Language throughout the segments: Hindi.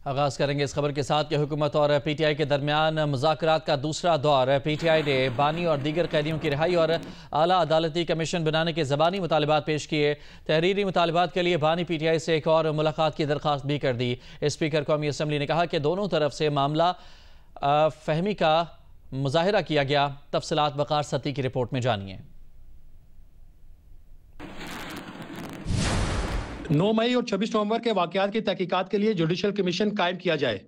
आगाज़ करेंगे इस खबर के साथ कि हुकूमत और पीटीआई के दरमियान मुज़ाकरात का दूसरा दौर। पीटीआई ने बानी और दीगर कैदियों की रिहाई और आला अदालती कमीशन बनाने के ज़बानी मुतालिबात पेश किए। तहरीरी मुतालिबात के लिए बानी पीटीआई से एक और मुलाकात की दरख्वास्त भी कर दी। स्पीकर कौमी असम्बली ने कहा कि दोनों तरफ से मामला फहमी का मुजाहिरा किया गया। तफसीलात वक़ार सती की रिपोर्ट में जानिए। 9 मई और 26 नवंबर के वाकयात की तहकीकात के लिए जुडिशल कमीशन कायम किया जाए।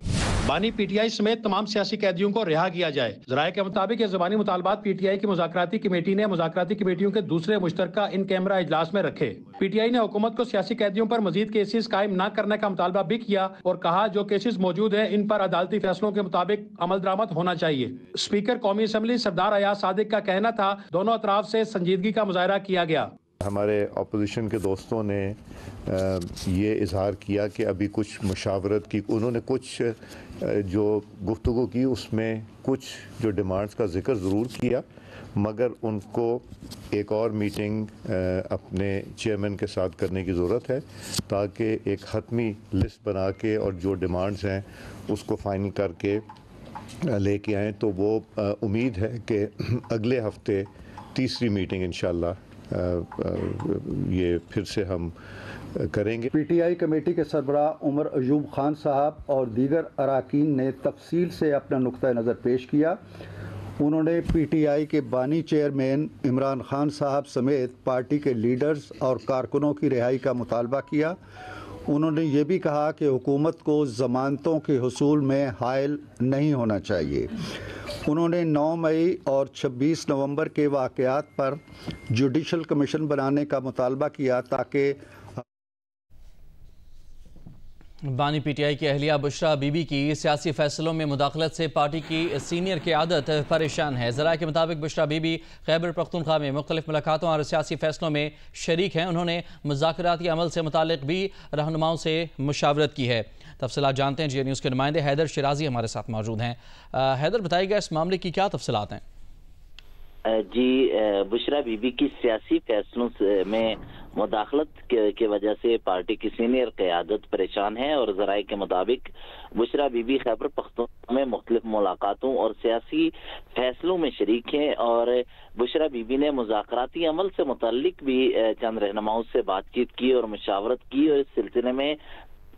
बानी पीटीआई समेत तमाम सियासी कैदियों को रिहा किया जाए। ज़राए के मुताबिक ज़बानी मुतालबात पीटीआई की मुज़ाकराती कमेटी ने मुज़ाकराती कमेटियों के दूसरे मुश्तरका इन कैमरा इजलास में रखे। पीटीआई ने हुकूमत को सियासी कैदियों पर मजीद केसेस कायम न करने का मुतालबा भी किया और कहा जो केसेस मौजूद है इन पर अदालती फैसलों के मुताबिक अमल दरामद होना चाहिए। स्पीकर कौमी असम्बली सरदार अयाज सादिक का कहना था दोनों अतराफ से संजीदगी का मुजाहरा किया गया। हमारे अपोजिशन के दोस्तों ने ये इजहार किया कि अभी कुछ मुशावरत की, उन्होंने कुछ जो गुफ्तगू की उसमें कुछ जो डिमांड्स का जिक्र ज़रूर किया, मगर उनको एक और मीटिंग अपने चेयरमैन के साथ करने की ज़रूरत है ताकि एक हतमी लिस्ट बना के और जो डिमांड्स हैं उसको फाइनल करके लेके आएँ। तो वो उम्मीद है कि अगले हफ्ते तीसरी मीटिंग इंशाअल्लाह ये फिर से हम करेंगे। पीटीआई कमेटी के सरबराह उमर अयूब खान साहब और दीगर अरकान ने तफसील से अपना नुक्ता नज़र पेश किया। उन्होंने पीटीआई के बानी चेयरमैन इमरान खान साहब समेत पार्टी के लीडर्स और कारकुनों की रिहाई का मुतालबा किया। उन्होंने ये भी कहा कि हुकूमत को ज़मानतों के हुसूल में हायल नहीं होना चाहिए। उन्होंने 9 मई और 26 नवंबर के वाक़यात पर जुडिशल कमीशन बनाने का मुतालबा किया ताकि बानी पीटीआई की अहलिया बुशरा बीबी की सियासी फैसलों में मुदाखलत से पार्टी की सीनियर क़यादत परेशान है। ज़राए के मुताबिक बुशरा बीबी खैबर पख्तूनख्वा में मुख्तलिफ मुलाकातों और सियासी फैसलों में शरीक हैं। उन्होंने मुज़ाकराती अमल से मुतालिक भी रहनुमाओं से मुशावरत की है। तफसीलात जानते हैं। जी न्यूज़ के नुमाइंदे हैदर शिराजी हमारे साथ मौजूद हैं। हैदर, बताइएगा इस मामले की क्या तफसीलात हैं? जी, बुशरा बीबी की सियासी फैसलों में मुदाखलत के वजह से पार्टी की सीनियर क़यादत परेशान है और ज़राए के मुताबिक बुशरा बीबी खैबर पख्तूनख्वा में मुख्तलिफ मुलाकातों और सियासी फैसलों में शरीक हैं और बुशरा बीबी ने मुज़ाकराती अमल से मुतल्लिक भी चंद रहनुमाओं से बातचीत की और मुशावरत की और इस सिलसिले में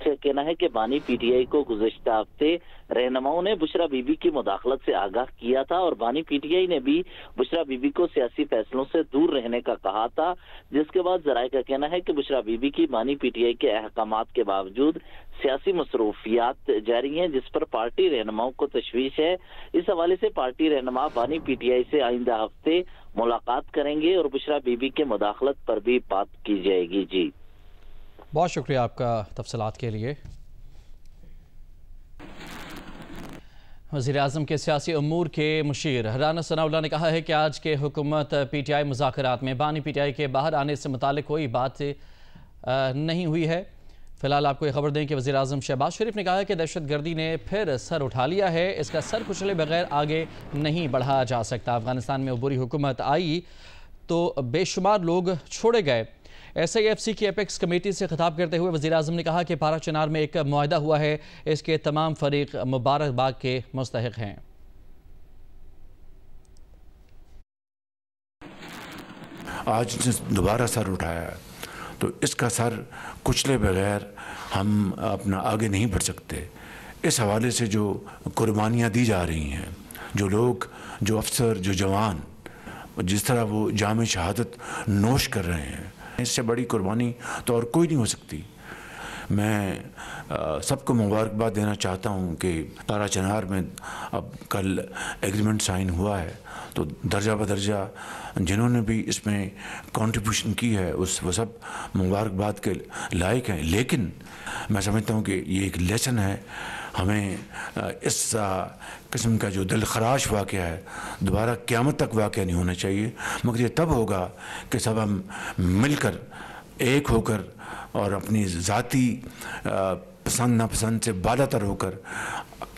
कहना है कि बानी पीटीआई को गुज़श्ता हफ्ते रहनुमाओं ने बुशरा बीबी की मुदाखलत से आगाह किया था और बानी पीटीआई ने भी बुशरा बीबी को सियासी फैसलों से दूर रहने का कहा था, जिसके बाद ज़राए का कहना है कि बुशरा बीबी की बानी पीटीआई के अहकामात के बावजूद सियासी मसरूफियात जारी हैं, जिस पर पार्टी रहनुमाओं को तशवीश है। इस हवाले से पार्टी रहनुमा बानी पीटीआई से आइंदा हफ्ते मुलाकात करेंगे और बुशरा बीबी के मुदाखलत पर भी बात की जाएगी। जी, बहुत शुक्रिया आपका तफसीलात के लिए। वज़ीर-ए-आज़म के सियासी उमूर के मुशीर राना सनाउल्लाह ने कहा है कि आज के हुकूमत पीटीआई मुज़ाकरात में बानी पीटीआई के बाहर आने से मुतालिक कोई बात नहीं हुई है। फिलहाल आपको ये खबर दें कि वज़ीर-ए-आज़म शहबाज शरीफ ने कहा है कि दहशत गर्दी ने फिर सर उठा लिया है, इसका सर कुचले बगैर आगे नहीं बढ़ाया जा सकता। अफगानिस्तान में अबूरी हुकूमत आई तो बेशुमार लोग छोड़े गए। SIFC की एपेक्स कमेटी से खिताब करते हुए वज़ीर-ए-आज़म ने कहा कि पारा चिनार में एक मुआहदा हुआ है, इसके तमाम फरीक मुबारकबाद के मुस्तहिक हैं। आज दोबारा सर उठाया तो इसका सर कुचले बगैर हम अपना आगे नहीं बढ़ सकते। इस हवाले से जो कुर्बानियाँ दी जा रही हैं, जो लोग, जो अफसर, जो जवान जिस तरह वो जाम शहादत नोश कर रहे हैं, इससे बड़ी कुर्बानी तो और कोई नहीं हो सकती। मैं सबको मुबारकबाद देना चाहता हूँ कि पारा चिनार में अब कल एग्रीमेंट साइन हुआ है, तो दर्जा बदर्जा जिन्होंने भी इसमें कंट्रीब्यूशन की है वो सब मुबारकबाद के लायक हैं। लेकिन मैं समझता हूँ कि ये एक लेसन है, हमें इस किस्म का जो दिल खराश वाक़या है दोबारा क़यामत तक वाक़या नहीं होना चाहिए। मगर ये तब होगा कि सब हम मिलकर एक होकर और अपनी ज़ाती पसंद नापसंद से बालातर होकर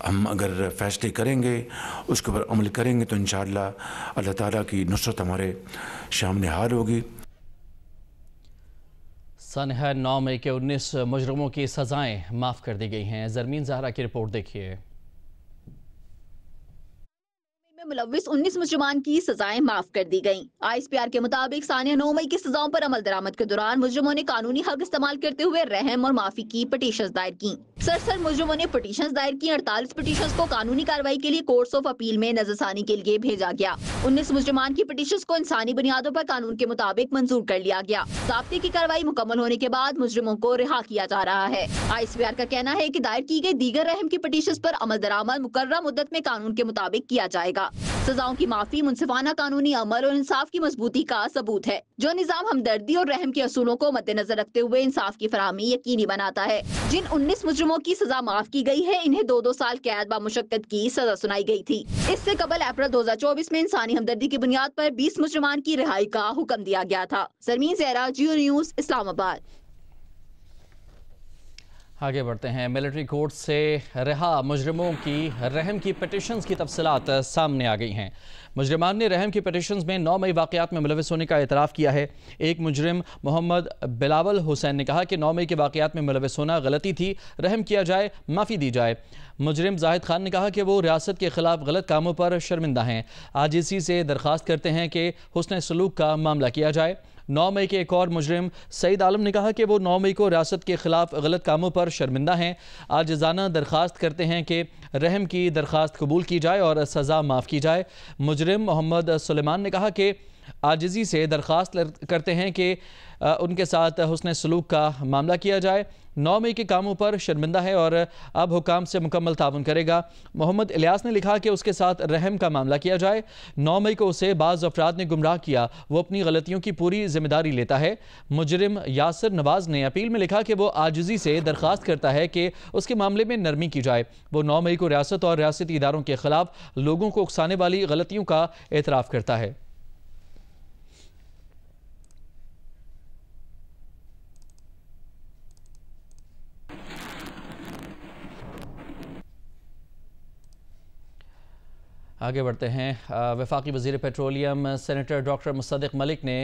हम अगर फैसले करेंगे, उसके ऊपर अमल करेंगे तो इंशाअल्लाह अल्लाह ताला की नुसरत हमारे सामने हाल होगी। सानहा 9 मई के 19 मुजरिमों की सजाएं माफ कर दी गई हैं। जरमीन ज़हरा की रिपोर्ट देखिए। मुलव्विस 19 मुजरिमान की सजाएं माफ कर दी गईं। ISPR के मुताबिक सानिया 9 मई की सजाओं पर अमल दरामद के दौरान मुजरिमों ने कानूनी हक इस्तेमाल करते हुए रहम और माफी की पिटीशंस दायर की। सरसर मुजरिमों ने पिटीशंस दायर की। 48 पिटीशंस को कानूनी कार्रवाई के लिए कोर्ट्स ऑफ अपील में नजरसानी के लिए भेजा गया। 19 मुजरिमान की पिटीशंस को इंसानी बुनियादों पर कानून के मुताबिक मंजूर कर लिया गया। ज़ाब्ते की कार्रवाई मुकम्मल होने के बाद मुजरिमों को रिहा किया जा रहा है। ISPR का कहना है कि दायर की गई दीगर रहम की पिटीशंस पर अमल दरामद मुकर्रर मुद्दत में कानून के मुताबिक किया जाएगा। सजाओं की माफी मुनसिफाना कानूनी अमल और इंसाफ की मजबूती का सबूत है, जो निजाम हमदर्दी और रहम के असूलों को मद्देनजर रखते हुए इंसाफ की फराहमी यकीनी बनाता है। जिन 19 मुजरिमों की सजा माफ की गई है, इन्हें 2-2 साल कैद बा मुशक्कत की सजा सुनाई गई थी। इससे कबल अप्रैल 2024 में इंसानी हमदर्दी की बुनियाद पर 20 मुजरिमान की रिहाई का हुक्म दिया गया था। जरमीन ज़हरा, जियो न्यूज़, इस्लामाबाद। आगे बढ़ते हैं। मिलिट्री कोर्ट से रिहा मुजरिमों की रहम की पिटीशंस की तफसीलात सामने आ गई हैं। मुजरिमान ने रहम की पिटीशंस में 9 मई वाक़यात में मुलविस होने का एतराफ़ किया है। एक मुजरिम मोहम्मद बिलावल हुसैन ने कहा कि 9 मई के वाक़यात में मुलविस होना गलती थी, रहम किया जाए, माफ़ी दी जाए। मुजरिम जाहिद खान ने कहा कि वो रियासत के खिलाफ गलत कामों पर शर्मिंदा हैं। आजिज़ी से दरख्वास्त करते हैं कि हुस्न सलूक का मामला किया जाए। 9 मई के एक और मुजरिम सईद आलम ने कहा कि वो 9 मई को रियासत के खिलाफ गलत कामों पर शर्मिंदा हैं। आजिज़ाना दरख्वास्त करते हैं कि रहम की दरख्वास्त कबूल की जाए और सज़ा माफ़ की जाए। मुजरिम मोहम्मद सुलेमान ने कहा कि आजिज़ी से दरख्वास्त करते हैं कि उनके साथ हुस्न सलूक का मामला किया जाए। 9 मई के कामों पर शर्मिंदा है और अब हुकाम से मुकम्मल ताउन करेगा। मोहम्मद इलियास ने लिखा कि उसके साथ रहम का मामला किया जाए। 9 मई को उसे बाज़ अफराद ने गुमराह किया, वो अपनी गलतियों की पूरी जिम्मेदारी लेता है। मुजरिम यासिर नवाज ने अपील में लिखा कि वो आजिज़ी से दरख्वास्त करता है कि उसके मामले में नरमी की जाए। वो 9 मई को रियासत और रियासती इदारों के खिलाफ लोगों को उकसाने वाली गलतियों का एतराफ़ करता है। आगे बढ़ते हैं। वफाकी वज़ीर petroleum senator doctor Mossadegh Malik ने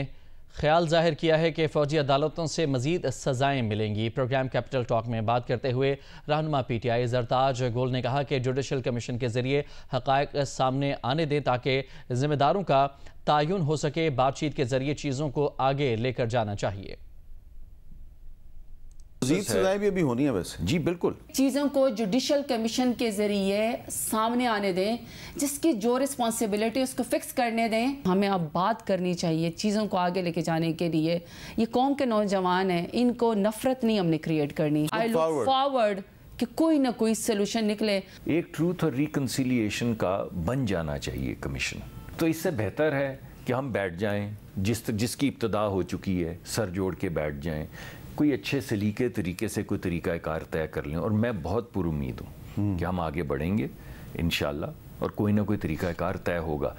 ख्याल जाहिर किया है कि फ़ौजी अदालतों से मज़ीद सज़ाएँ मिलेंगी। प्रोग्राम कैपिटल टॉक में बात करते हुए रहनुमा PTI ज़रताज गोल ने कहा कि जुडिशल कमीशन के ज़रिए हक़ाइक़ सामने आने दें ताकि ज़िम्मेदारों का तयन हो सके। बातचीत के ज़रिए चीज़ों को आगे लेकर जाना चाहिए। सजाएं भी अभी होनी है वैसे। जी बिल्कुल, चीज़ों को जुडिशल कमीशन के जरिए सामने आने दें, जिसकी जो रिस्पॉन्सिबिलिटी उसको फिक्स करने दें। हमें अब बात करनी चाहिए चीज़ों को आगे लेके जाने के लिए। ये कौम के नौजवान हैं, इनको नफरत नहीं हमने क्रिएट करनी। आई लुक फॉरवर्ड कि कोई ना कोई सोल्यूशन निकले। एक ट्रूथ और रिकन्सिलिएशन का बन जाना चाहिए कमीशन। तो इससे बेहतर है कि हम बैठ जाएं, जिसकी इब्तदा हो चुकी है, सर जोड़ के बैठ जाएं, कोई अच्छे सलीके तरीके से कोई तरीका कार तय कर लें। और मैं बहुत पुरुमीद हूँ कि हम आगे बढ़ेंगे इंशाल्लाह और कोई ना कोई तरीका कार तय होगा।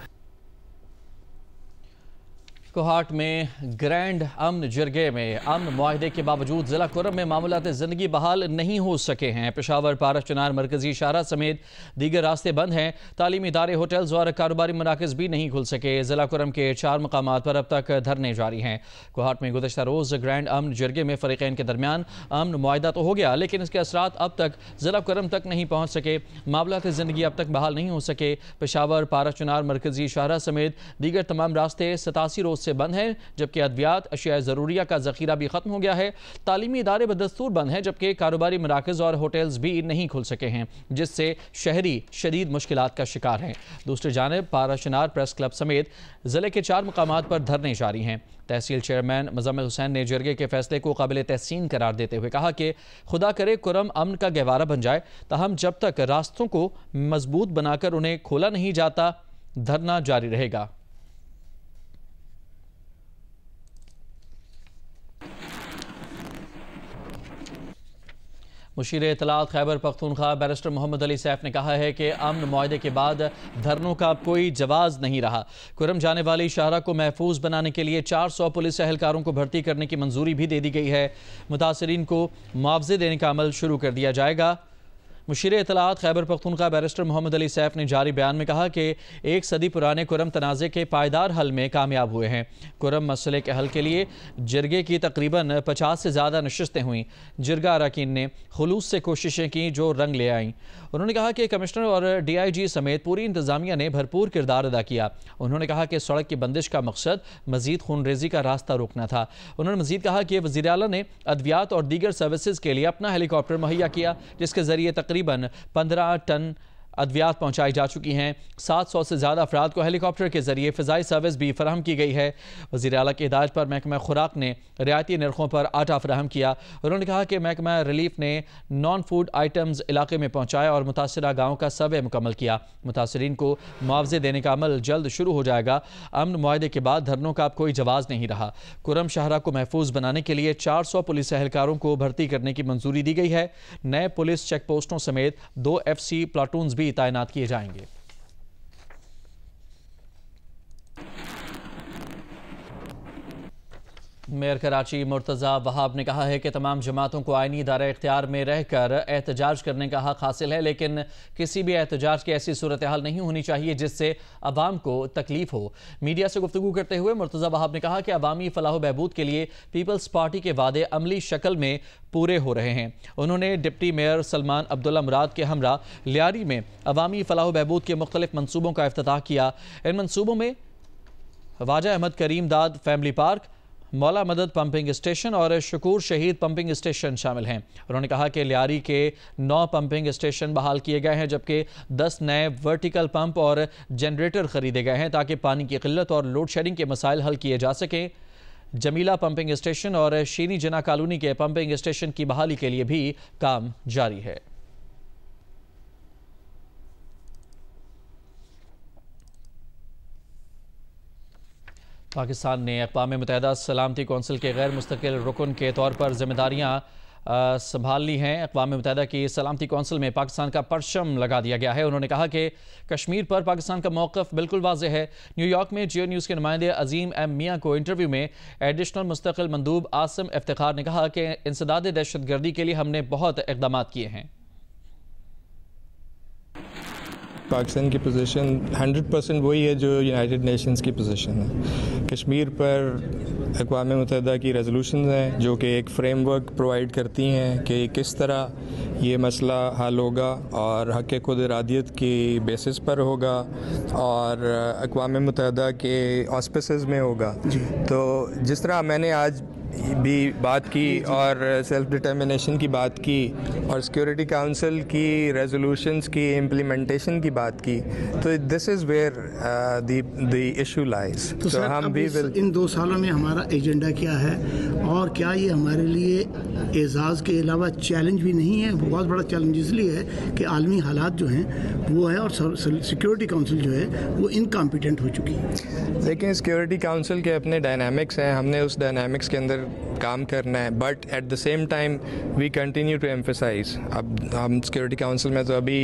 कोहाट में ग्रैंड अमन जरगे में अमन मुआहदे के बावजूद ज़िला कुरम में मामूलात ज़िंदगी बहाल नहीं हो सके हैं। पेशावर, पारस, चनार, मरकजी शाहरा समेत दीगर रास्ते बंद हैं। तालीमी इदारे, होटल्स और कारोबारी मराकज़ भी नहीं खुल सके। ज़िला कुरम के 4 मकामात पर अब तक धरने जारी हैं। कोहाट में गुज़श्ता रोज़ ग्रैंड अमन जरगे में फ़रीक़ैन के दरमियान अमन मुआहदा तो हो गया, लेकिन इसके असरात अब तक ज़िला कुरम तक नहीं पहुँच सके। मामूलात ज़िंदगी अब तक बहाल नहीं हो सके। पेशावर, पारस, चनार, मरकजी शाहरा समेत दीगर तमाम रास्ते 87 रोज़ से बंद हैं, जबकि अद्वियात, अशिया ज़रूरिया का ज़ख़ीरा भी ख़त्म हो गया है। तालीमी इदारे बदस्तूर बंद हैं, जबकि कारोबारी मराकज़ और होटल्स भी नहीं खुल सके हैं, जिससे शहरी शदीद मुश्किलात का शिकार हैं। दूसरी जानिब पाराशनार प्रेस क्लब समेत ज़िले के 4 मकामात पर धरने जारी हैं। तहसील चेयरमैन मुज़म्मिल हुसैन ने जरगे के फैसले को काबिल तहसीन करार देते हुए कहा कि खुदा करे कुरम अमन का गहवारा बन जाए, ताहम जब तक रास्तों को मजबूत बनाकर उन्हें खोला नहीं जाता, धरना जारी रहेगा। मुशीर इत्तलात खैबर पख्तूनख्वा बैरिस्टर मोहम्मद अली सैफ ने कहा है कि अमन मुआहदे के बाद धरनों का कोई जवाज़ नहीं रहा। कुरम जाने वाली शाहरा को महफूज बनाने के लिए 400 पुलिस एहलकारों को भर्ती करने की मंजूरी भी दे दी गई है। मुतासरीन को मुआवजे देने का अमल शुरू कर दिया जाएगा। मुशीर इत्तलाआत खैबर पख्तूनख्वा बैरिस्टर मोहम्मद अली सैफ ने जारी बयान में कहा कि 1 सदी पुराने कुरम तनाज़े के पायदार हल में कामयाब हुए हैं। कुरम मसले के हल के लिए जिरगे की तकरीबन 50 से ज़्यादा नशिस्तें हुई। जिरगा अरकान ने खुलूस से कोशिशें की जो रंग ले आईं। उन्होंने कहा कि कमिश्नर और DIG समेत पूरी इंतज़ामिया ने भरपूर किरदार अदा किया। उन्होंने कहा कि सड़क की बंदिश का मकसद मज़ीद खूनरेज़ी का रास्ता रोकना था। उन्होंने मज़ीद कहा कि वज़ीर आला ने अद्वियात और दीगर सर्विसेज के लिए अपना हेलीकॉप्टर मुहैया किया, जिसके ज़रिए तकरीबन 15 टन अद्वियात पहुँचाई जा चुकी हैं। 700 से ज़्यादा अफराद को हेलीकॉप्टर के ज़रिए फ़िज़ाई सर्विस भी फराहम की गई है। वज़ीर आला की हिदायत पर महकमा खुराक ने रियायती नरखों पर आटा फराहम किया। उन्होंने कहा कि महकमा रिलीफ ने नॉन फूड आइटम्स इलाके में पहुँचाया और मुतासरा गाँव का सर्वे मुकम्मल किया। मुतासरीन को मुआवजे देने का अमल जल्द शुरू हो जाएगा। अमन मुआहदे के बाद धरनों का अब कोई जवाज़ नहीं रहा। कुरम शाहरा को महफूज बनाने के लिए 400 पुलिस एहलकारों को भर्ती करने की मंजूरी दी गई है। नए पुलिस चेक पोस्टों समेत 2 FC प्लाटून्स भी तैनात किए जाएंगे। मेयर कराची मुर्तज़ा वहाब ने कहा है कि तमाम जमातों को आईनी दायरा इख्तियार में रहकर एहतजाज करने का हक हासिल है, लेकिन किसी भी एहतजाज की ऐसी सूरत हाल नहीं होनी चाहिए जिससे अवाम को तकलीफ हो। मीडिया से गुफ्तगू करते हुए मुर्तज़ा वहाब ने कहा कि अवामी फलाह बहबूद के लिए पीपल्स पार्टी के वादे अमली शक्ल में पूरे हो रहे हैं। उन्होंने डिप्टी मेयर सलमान अब्दुल्ला मुराद के हमरा लियारी में अवामी फलाह बहबूद के मुख्तलिफ मनसूबों का इफ्तिताह किया। इन मनसूबों में ख्वाजा अहमद करीम दाद फैमिली पार्क, मौला मदद पंपिंग स्टेशन और शकूर शहीद पंपिंग स्टेशन शामिल हैं। उन्होंने कहा कि लियारी के 9 पंपिंग स्टेशन बहाल किए गए हैं, जबकि 10 नए वर्टिकल पंप और जनरेटर खरीदे गए हैं ताकि पानी की किल्लत और लोड शेडिंग के मसाइल हल किए जा सकें। जमीला पंपिंग स्टेशन और शीनी जना कॉलोनी के पंपिंग स्टेशन की बहाली के लिए भी काम जारी है। पाकिस्तान ने अक़वाम मुत्तहिदा सलामती कौंसिल के गैर मुस्तकिल रुकन के तौर पर जिम्मेदारियाँ संभाल ली हैं। अक़वाम मुत्तहिदा की सलामती कौंसिल में पाकिस्तान का परचम लगा दिया गया है। उन्होंने कहा कि कश्मीर पर पाकिस्तान का मौक़िफ़ बिल्कुल वाज़ेह है। न्यूयॉर्क में जियो न्यूज़ के नुमाइंदे अजीम एम मियाँ को इंटरव्यू में एडिशनल मुस्तकिल मंदूब आसिम इफ्तिखार ने कहा कि इंसदाद दहशतगर्दी के लिए हमने बहुत इक़दाम किए हैं। पाकिस्तान की पोजीशन 100% वही है जो यूनाइटेड नेशंस की पोजीशन है। कश्मीर पर अक़वाम मुत्तहिदा की रेजोल्यूशन हैं जो कि एक फ्रेमवर्क प्रोवाइड करती हैं कि किस तरह ये मसला हल होगा और हक़ खुद इरादियत की बेसिस पर होगा और अक़वाम मुत्तहिदा के ऑस्पिसेस में होगा। तो जिस तरह मैंने आज भी बात की और सेल्फ डिटर्मिनेशन की बात की और सिक्योरिटी काउंसिल की रेजोल्यूशंस की इम्प्लीमेंटेशन की बात की, तो this is where the issue lies. तो हम भी इन 2 सालों में हमारा एजेंडा क्या है और क्या ये हमारे लिए एजाज़ के अलावा चैलेंज भी नहीं है? बहुत बड़ा चैलेंज इसलिए है कि आलमी हालात जो हैं वो है और सिक्योरिटी काउंसिल जो है वो इनकॉम्पिटेंट हो चुकी है। लेकिन सिक्योरिटी काउंसिल के अपने डायनामिक्स हैं, हमने उस डायनामिक्स के अंदर काम करना है, but at the same time we continue to emphasise. अब हम सिक्योरिटी काउंसिल में तो अभी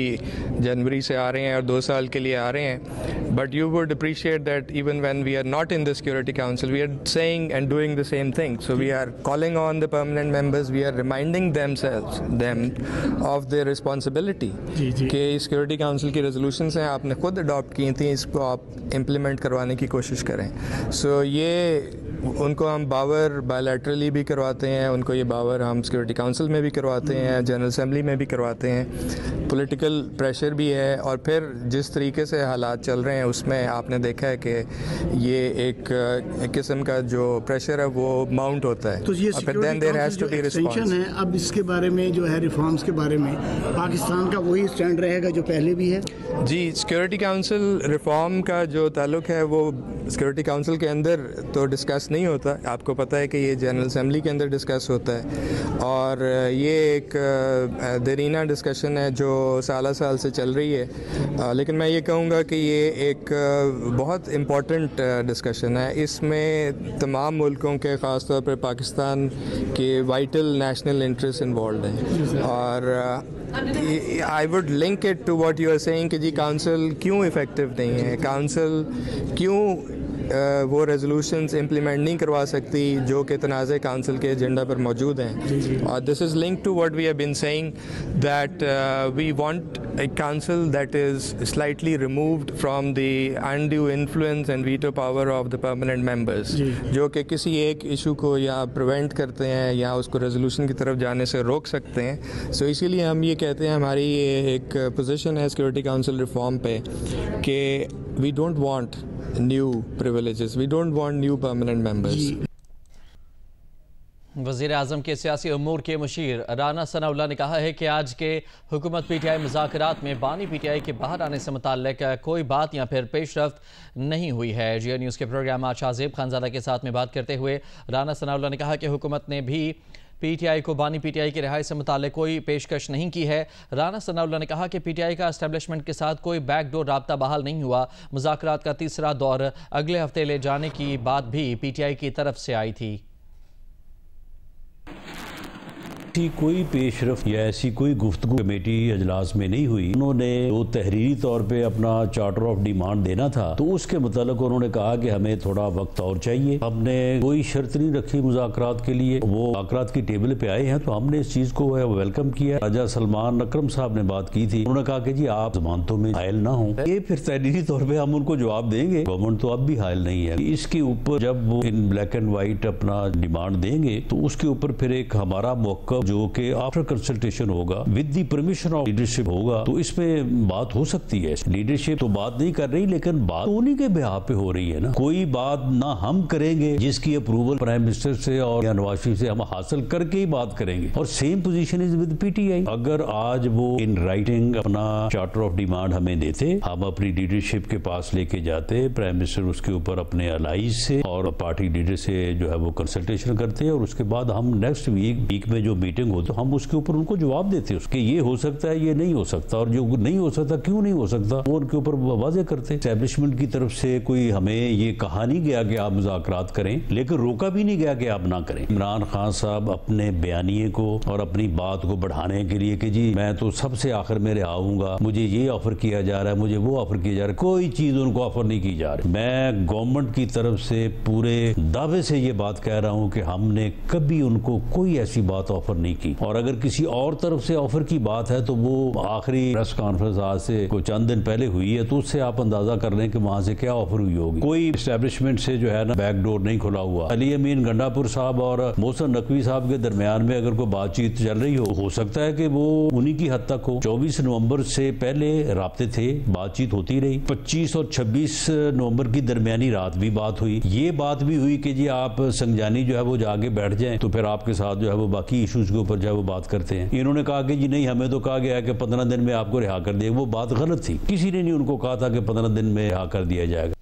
जनवरी से आ रहे हैं और 2 साल के लिए आ रहे हैं, but you would appreciate that even when we are not in the security council we are saying and doing the same thing. So we are calling on the permanent members, we are reminding them of their responsibility कि सिक्योरिटी काउंसिल की रेजोल्यूशंस हैं, आपने खुद अडॉप्ट की थी, इसको आप इम्प्लीमेंट करवाने की कोशिश करें। सो ये उनको हम बावर बायलैटरली भी करवाते हैं, उनको ये बावर हम सिक्योरिटी काउंसिल में भी करवाते हैं, जनरल असेंबली में भी करवाते हैं। पॉलिटिकल प्रेशर भी है और फिर जिस तरीके से हालात चल रहे हैं उसमें आपने देखा है कि ये एक किस्म का जो प्रेशर है वो माउंट होता है। तो ये एक्सटेंशन है, अब इसके बारे में जो है रिफॉर्म्स के बारे में पाकिस्तान का वही स्टैंड रहेगा जो पहले भी है? जी, सिक्योरिटी काउंसिल रिफॉर्म का जो ताल्लुक है वो सिक्योरिटी काउंसिल के अंदर तो डिस्कस नहीं होता। आपको पता है कि ये जनरल असेंबली के अंदर डिस्कस होता है और ये एक देरीना डिस्कशन है जो साल से चल रही है। लेकिन मैं ये कहूँगा कि ये एक बहुत इम्पॉर्टेंट डिस्कशन है। इसमें तमाम मुल्कों के ख़ास तौर पर पाकिस्तान के वाइटल नेशनल इंटरेस्ट इन्वॉल्व हैं और I would link it to what you are saying कि जी काउंसिल क्यों इफ़ेक्टिव नहीं है, काउंसिल क्यों वो रेजोल्यूशंस इम्प्लीमेंट नहीं करवा सकती जो कि तनाज़े काउंसिल के एजेंडा पर मौजूद हैं। और this is link to what we have been saying that we want a council that is slightly removed from the undue influence and veto power of the permanent members, जो कि किसी एक इशू को या प्रिवेंट करते हैं या उसको रेजोल्यूशन की तरफ जाने से रोक सकते हैं। सो इसीलिए हम ये कहते हैं, हमारी ये एक पोजीशन है सिक्योरिटी काउंसिल रिफॉर्म पे कि we don't want new privileges, we don't want new permanent members. वज़ीर आज़म के सियासी उमूर के मुशीर राना सनाउल्लाह ने कहा है कि आज के हुकूमत पीटीआई मुज़ाकरात में बानी पीटीआई के बाहर आने से मुताल्लिक कोई बात या फिर पेशरफ्त नहीं हुई है। जियो न्यूज़ के प्रोग्राम आज शाहज़ेब खानज़ादा के साथ में बात करते हुए राना सनाउल्लाह ने कहा कि हुकूमत ने भी पीटीआई को बानी पीटीआई की रिहाई से मुताल्लिक कोई पेशकश नहीं की है। राना सनाउल्लाह ने कहा कि पीटीआई का एस्टेब्लिशमेंट के साथ कोई बैकडोर राब्ता बहाल नहीं हुआ। मुज़ाकरात का तीसरा दौर अगले हफ्ते ले जाने की बात भी पीटीआई की तरफ से आई थी। कोई पेशरफ या ऐसी कोई गुफ्तगू कमेटी अजलास में नहीं हुई। उन्होंने जो तहरीरी तौर पे अपना चार्टर ऑफ डिमांड देना था तो उसके मुतालिक उन्होंने कहा कि हमें थोड़ा वक्त और चाहिए। हमने कोई शर्त नहीं रखी मुज़ाकरात के लिए, वो मुज़ाकरात की टेबल पे आए हैं तो हमने इस चीज को वेलकम किया। राजा सलमान अकरम साहब ने बात की थी, उन्होंने कहा कि जी आप जमानतों में हायल ना हो, ये फिर तहरीरी तौर पर हम उनको जवाब देंगे। गवर्नमेंट तो अब भी हायल नहीं है। इसके ऊपर जब वो इन ब्लैक एंड वाइट अपना डिमांड देंगे तो उसके ऊपर फिर एक हमारा मौका जो कि आफ्टर कंसल्टेशन होगा with the permission of leadership होगा तो इसमें बात हो सकती है। लीडरशिप तो बात नहीं कर रही, लेकिन बात उन्हीं के बिहाफ पे हो रही है ना। कोई बात ना हम करेंगे जिसकी अप्रूवल प्राइम मिनिस्टर से और या नवाज शरीफ से हम हासिल करके ही बात करेंगे। और same position is with PTI. अगर आज वो इन राइटिंग अपना चार्टर ऑफ डिमांड हमें देते, हम अपनी लीडरशिप के पास लेके जाते, प्राइम मिनिस्टर उसके ऊपर अपने अलाइज से और पार्टी लीडर से जो है वो कंसल्टेशन करते और उसके बाद हम नेक्स्ट वीक में जो मीटिंग होती हम उसके ऊपर उनको जवाब देते उसके ये हो सकता है, ये नहीं हो सकता, और जो नहीं हो सकता क्यों नहीं हो सकता वो उनके ऊपर वाजे करते। एस्टेब्लिशमेंट की तरफ से कोई हमें ये कहा नहीं गया कि आप मुज़ाकरात करें, लेकिन रोका भी नहीं गया कि आप ना करें। इमरान खान साहब अपने बयानिए को और अपनी बात को बढ़ाने के लिए कि जी मैं तो सबसे आखिर में आऊंगा, मुझे ये ऑफर किया जा रहा है, मुझे वो ऑफर किया जा रहा है, कोई चीज उनको ऑफर नहीं की जा रही। मैं गवर्नमेंट की तरफ से पूरे दावे से ये बात कह रहा हूँ कि हमने कभी उनको कोई ऐसी बात ऑफर नहीं की। और अगर किसी और तरफ से ऑफर की बात है तो वो आखिरी प्रेस कॉन्फ्रेंस आज से कोई चंद दिन पहले हुई है तो उससे आप अंदाजा कर लें कि वहां से क्या ऑफर हुई होगी। कोई एस्टेब्लिशमेंट से जो है ना बैकडोर नहीं खुला हुआ। अली अमीन गंडापुर साहब और मोहसिन नकवी साहब के दरमियान में अगर कोई बातचीत चल रही हो सकता है कि वो उन्हीं की हद तक हो। 24 नवंबर से पहले राब्ते थे, बातचीत होती रही। 25 और 26 नवंबर की दरमियानी रात भी बात हुई। ये बात भी हुई कि जी आप संजानी जो है वो जाके बैठ जाएं तो फिर आपके साथ जो है वो बाकी इश्यूज के ऊपर जो है वो बात करते हैं। इन्होंने कहा कि जी नहीं, हमें तो कहा गया कि 15 दिन में आपको रिहा कर दिया। वो बात गलत थी, किसी ने नहीं उनको कहा था कि 15 दिन में रिहा कर दिया जाएगा।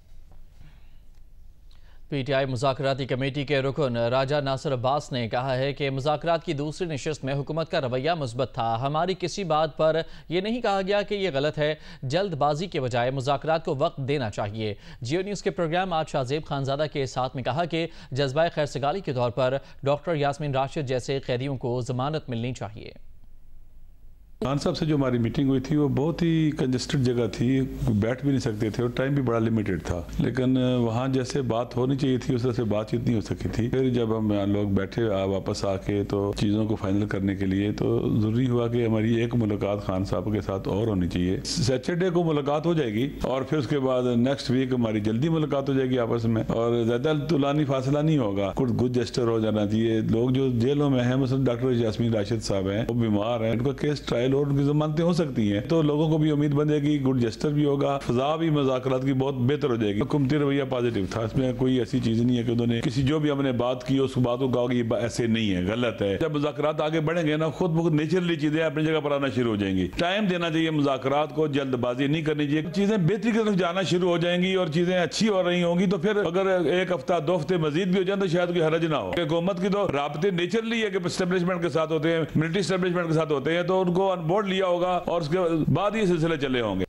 पीटीआई मुज़ाकराती कमेटी के रुकन राजा नासिर अब्बास ने कहा है कि मुज़ाकरात की दूसरी नशिस्त में हुकूमत का रवैया मुस्बत था। हमारी किसी बात पर यह नहीं कहा गया कि यह गलत है। जल्दबाजी के बजाय मुज़ाकरात को वक्त देना चाहिए। जियो न्यूज़ के प्रोग्राम आज शाहज़ेब खानज़ादा के साथ में कहा कि जज्बा खैरसगाली के तौर पर डॉक्टर यास्मीन राशिद जैसे कैदियों को जमानत मिलनी चाहिए। खान साहब से जो हमारी मीटिंग हुई थी वो बहुत ही कंजेस्टेड जगह थी, बैठ भी नहीं सकते थे और टाइम भी बड़ा लिमिटेड था, लेकिन वहाँ जैसे बात होनी चाहिए थी उस तरह से बातचीत नहीं हो सकी थी। फिर जब हम लोग बैठे वापस आके तो चीज़ों को फाइनल करने के लिए तो ज़रूरी हुआ कि हमारी एक मुलाकात खान साहब के साथ और होनी चाहिए। सैटरडे को मुलाकात हो जाएगी और फिर उसके बाद नेक्स्ट वीक हमारी जल्दी मुलाकात हो जाएगी आपस में और ज़्यादा तुलानी फासला नहीं होगा। कुछ गुड जेस्टर हो जाना चाहिए। लोग जो जेलों में हैं, मतलब डॉक्टर यास्मीन राशिद साहब हैं, वो बीमार हैं, उनका केस ट्रायल और उनकी जमानतें हो सकती हैं, तो लोगों को भी उम्मीद बनेगी, गुड जेस्टर भी होगा, फजा भी मुज़ाकरात की बहुत बेहतर हो जाएगी। हुकूमती रवैया पॉजिटिव था, इसमें कोई ऐसी चीज नहीं है कि उन्होंने किसी जो भी हमने बात की उस बात को कहा कि ऐसे नहीं है, गलत है। जब मुज़ाकरात आगे बढ़ेंगे ना, खुद बहुत नेचुरली चीजें अपनी जगह पर आना शुरू हो जाएंगी। टाइम देना चाहिए मुज़ाकरात को, जल्दबाजी नहीं करनी चाहिए। चीजें बेहतरी की तरफ जाना शुरू हो जाएंगी और चीजें अच्छी हो रही होंगी तो फिर अगर एक हफ्ता 2 हफ्ते मजीद भी हो जाए तो शायद कोई हरज ना हो। हुकूमत की तो राब्ते नेचुरली है कि एस्टेब्लिशमेंट के साथ होते हैं, मिलिट्री एस्टेब्लिशमेंट के साथ होते हैं, तो उनको ऑन बोर्ड लिया होगा और उसके बाद ये सिलसिले चले होंगे।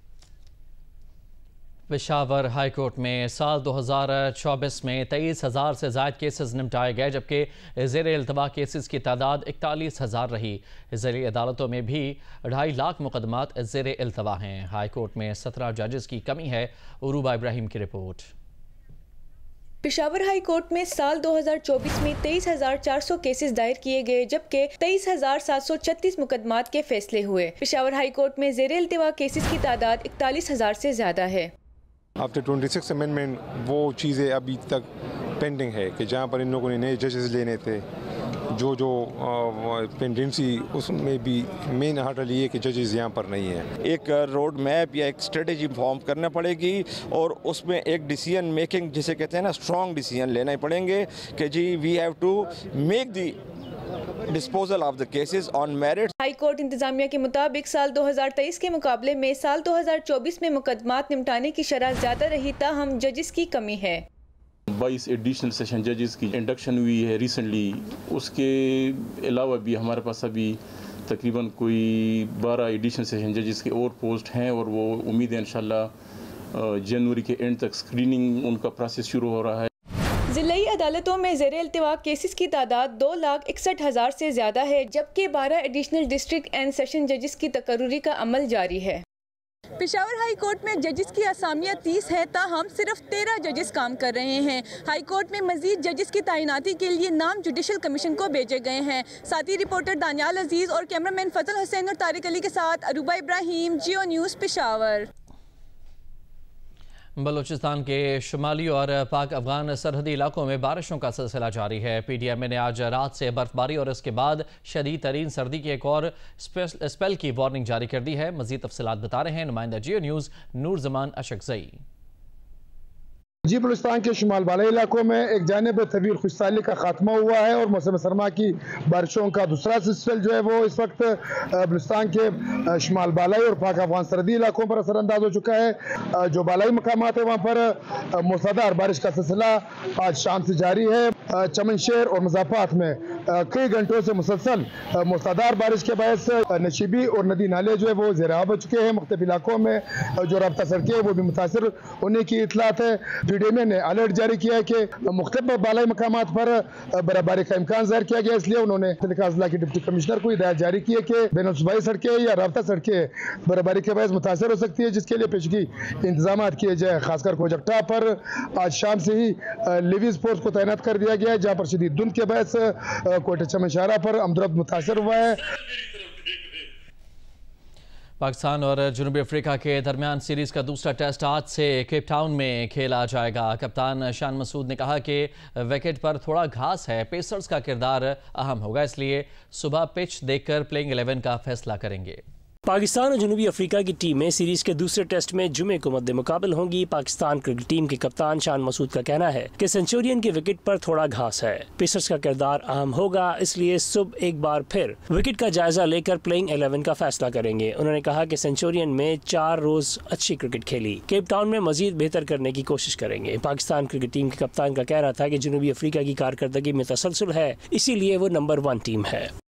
पेशावर हाई कोर्ट में साल 2024 में 23,000 से ज़ायद केसेस निपटाए गए, जबकि ज़ेर इल्तवा केसेस की तादाद 41,000 रही। ज़ेरी अदालतों में भी 2.5 लाख मुकदमात ज़ेर इल्तवा हैं। हाई कोर्ट में 17 जजेस की कमी है। उरूबा इब्राहिम की रिपोर्ट। पेशावर हाई कोर्ट में साल 2024 में 23,400 केसेस दायर किए गए, जबकि 23,736 मुकदमात के फैसले हुए। पेशावर हाई कोर्ट में ज़ेरे इल्तिवा केसेस की तादाद 41,000 से ज़्यादा है। आफ्टर 26 अमेंडमेंट वो चीज़ें अभी तक पेंडिंग है कि जहाँ पर इन लोगों ने नए जजेस लेने थे, जो पेंडेंसी, उसमें भी मेन हर्डल ये कि जजेस यहाँ पर नहीं है। एक रोड मैप या एक स्ट्रेटेजी फॉर्म करना पड़ेगी और उसमें एक डिसीजन मेकिंग जिसे कहते हैं ना, स्ट्रॉन्ग डिसीजन लेने पड़ेंगे कि जी we have to make the disposal of the cases on merit. High court इंतजामिया के मुताबिक साल 2023 के मुकाबले में साल 2024 में मुकदमात निपटाने की शरह ज़्यादा रही, ताहम जजेस की कमी है। 22 एडिशनल सेशन जजेस की इंडक्शन हुई है रिसेंटली। उसके अलावा भी हमारे पास अभी तकरीबन कोई 12 एडिशनल सेशन जजेस के और पोस्ट हैं और वो उम्मीद है इंशाल्लाह जनवरी के एंड तक स्क्रीनिंग उनका प्रोसेस शुरू हो रहा है। ज़िलाई अदालतों में ज़ेरे इल्तिवा केसेस की तादाद 2,61,000 से ज़्यादा है, जबकि 12 एडिशनल डिस्ट्रिक्ट एंड सेशन जजेस की तकर्रुरी का अमल जारी है। पेशावर हाई कोर्ट में जजेस की असामियाँ 30 है, ताहम सिर्फ 13 जजेस काम कर रहे हैं। हाई कोर्ट में मजीद जजेस की तैनाती के लिए नाम जुडिशल कमीशन को भेजे गए हैं। साथी रिपोर्टर दानियाल अजीज और कैमरामैन फजल हुसैन और तारिक अली के साथ अरूबा इब्राहिम, जियो न्यूज़ पेशावर। बलूचिस्तान के शुमाली और पाक अफगान सरहदी इलाकों में बारिशों का सिलसिला जारी है। PTI ने आज रात से बर्फबारी और इसके बाद शदीद तरीन सर्दी की एक और स्पेल की वार्निंग जारी कर दी है। मजीद तफसीलात बता रहे हैं नुमाइंदा जियो न्यूज़ नूर जमान अशकजई। जी, बलूचिस्तान के शुमाल वाले इलाकों में एक जानिब तवील खुशहाली का खात्मा हुआ है और मौसम सरमा की बारिशों का दूसरा सिलसिला जो है वो इस वक्त बलूचिस्तान के शुमाल बालाई और पाक अफगान सरहदी इलाकों पर असरअंदाज हो चुका है। जो बालाई मकामात है वहाँ पर मूसलाधार बारिश का सिलसिला आज शाम से जारी है। चमन शहर और मुज़ाफ़ात में कई घंटों से मुसलसल मूसलाधार बारिश के बायस नशीबी और नदी नाले जो है वो ज़ेराब हो चुके हैं। मुख्तलिफ इलाकों में जो रब्ता सड़कें वो भी मुतासर होने की इतलात है। PTI ने अलर्ट जारी किया है कि मुख्तलिफ बालाई मकामात पर बर्फबारी का इम्कान जाहिर किया गया, इसलिए उन्होंने अजला के डिप्टी कमिश्नर को हिदायत जारी की है कि बैनुल-सूबाई सड़कें या रब्ता सड़कें बर्फबारी के बायस मुतासर हो सकती है, जिसके लिए पेशगी इंतजाम किए जाए। खासकर कोजगटा पर आज शाम से ही लिवीज फोर्स को तैनात कर दिया गया है, जहाँ पर शदीद धुंध के बायस कोयटा चमनशारा पर अमदरफ्त मुतासर हुआ है। पाकिस्तान और जनूबी अफ्रीका के दरमियान सीरीज़ का दूसरा टेस्ट आज से केप टाउन में खेला जाएगा। कप्तान शान मसूद ने कहा कि विकेट पर थोड़ा घास है, पेसर्स का किरदार अहम होगा, इसलिए सुबह पिच देखकर प्लेइंग 11 का फैसला करेंगे। पाकिस्तान और जनूबी अफ्रीका की टीमें सीरीज के दूसरे टेस्ट में जुमे को मद्दे मुकाबल होंगी। पाकिस्तान क्रिकेट टीम के कप्तान शान मसूद का कहना है कि सेंचुरियन के विकेट पर थोड़ा घास है, पेसर्स का किरदार अहम होगा, इसलिए सुबह एक बार फिर विकेट का जायजा लेकर प्लेइंग 11 का फैसला करेंगे। उन्होंने कहा कि सेंचुरियन में 4 रोज अच्छी क्रिकेट खेली, केप टाउन में मजीद बेहतर करने की कोशिश करेंगे। पाकिस्तान क्रिकेट टीम के कप्तान का कहना था कि जनूबी अफ्रीका की कारकर्दगी में तसलसल है, इसीलिए वो नंबर 1 टीम है।